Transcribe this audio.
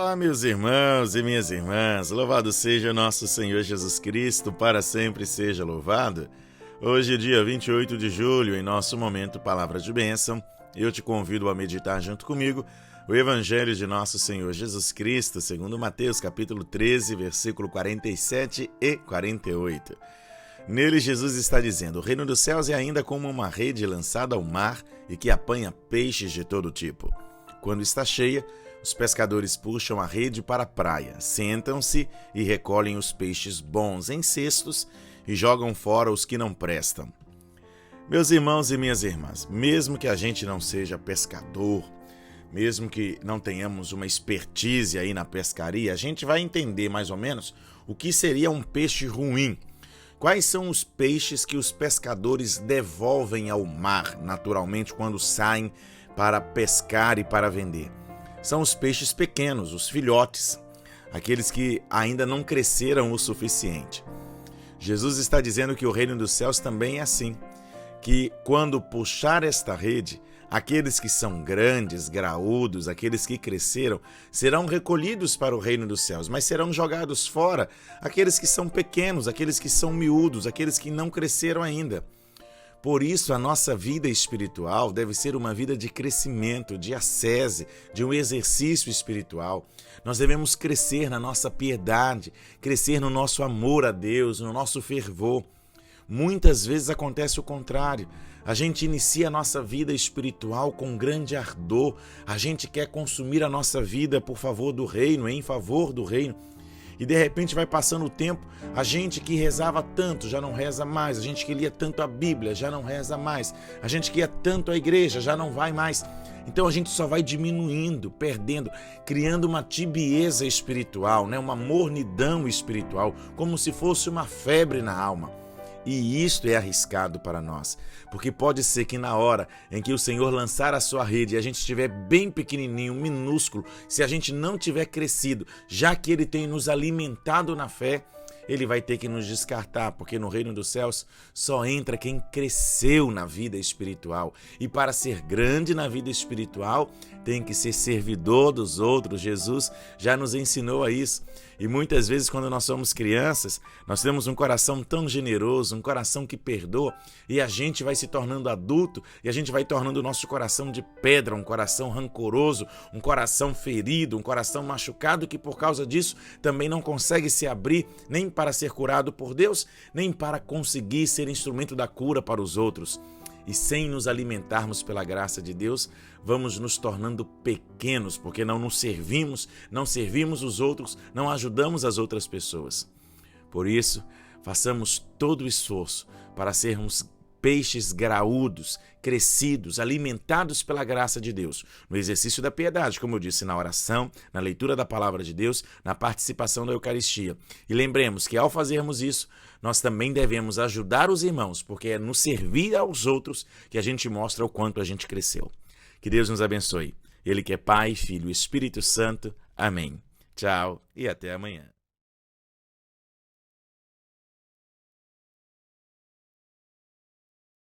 Olá, meus irmãos e minhas irmãs, louvado seja nosso Senhor Jesus Cristo, para sempre seja louvado. Hoje, dia 28 de julho, em nosso momento Palavra de Bênção, eu te convido a meditar junto comigo o Evangelho de nosso Senhor Jesus Cristo, segundo Mateus, capítulo 13, versículo 47 e 48. Nele, Jesus está dizendo: o reino dos céus é ainda como uma rede lançada ao mar e que apanha peixes de todo tipo. Quando está cheia, os pescadores puxam a rede para a praia, sentam-se e recolhem os peixes bons em cestos e jogam fora os que não prestam. Meus irmãos e minhas irmãs, mesmo que a gente não seja pescador, mesmo que não tenhamos uma expertise aí na pescaria, a gente vai entender mais ou menos o que seria um peixe ruim. Quais são os peixes que os pescadores devolvem ao mar, naturalmente, quando saem para pescar e para vender? São os peixes pequenos, os filhotes, aqueles que ainda não cresceram o suficiente. Jesus está dizendo que o reino dos céus também é assim, que quando puxar esta rede, aqueles que são grandes, graúdos, aqueles que cresceram, serão recolhidos para o reino dos céus, mas serão jogados fora aqueles que são pequenos, aqueles que são miúdos, aqueles que não cresceram ainda. Por isso, a nossa vida espiritual deve ser uma vida de crescimento, de ascese, de um exercício espiritual. Nós devemos crescer na nossa piedade, crescer no nosso amor a Deus, no nosso fervor. Muitas vezes acontece o contrário. A gente inicia a nossa vida espiritual com grande ardor. A gente quer consumir a nossa vida por favor do reino, em favor do reino. E de repente vai passando o tempo, a gente que rezava tanto já não reza mais, a gente que lia tanto a Bíblia já não reza mais, a gente que ia tanto à igreja já não vai mais. Então a gente só vai diminuindo, perdendo, criando uma tibieza espiritual, uma mornidão espiritual, como se fosse uma febre na alma. E isto é arriscado para nós, porque pode ser que na hora em que o Senhor lançar a sua rede e a gente estiver bem pequenininho, minúsculo, se a gente não tiver crescido, já que Ele tem nos alimentado na fé, Ele vai ter que nos descartar, porque no reino dos céus só entra quem cresceu na vida espiritual. E para ser grande na vida espiritual, tem que ser servidor dos outros. Jesus já nos ensinou a isso. E muitas vezes, quando nós somos crianças, nós temos um coração tão generoso, um coração que perdoa, e a gente vai se tornando adulto, e a gente vai tornando o nosso coração de pedra, um coração rancoroso, um coração ferido, um coração machucado, que por causa disso também não consegue se abrir nem para ser curado por Deus, nem para conseguir ser instrumento da cura para os outros. E sem nos alimentarmos pela graça de Deus, vamos nos tornando pequenos, porque não nos servimos, não servimos os outros, não ajudamos as outras pessoas. Por isso, façamos todo o esforço para sermos peixes graúdos, crescidos, alimentados pela graça de Deus, no exercício da piedade, como eu disse, na oração, na leitura da palavra de Deus, na participação da Eucaristia. E lembremos que ao fazermos isso, nós também devemos ajudar os irmãos, porque é no servir aos outros que a gente mostra o quanto a gente cresceu. Que Deus nos abençoe. Ele que é Pai, Filho e Espírito Santo. Amém. Tchau e até amanhã.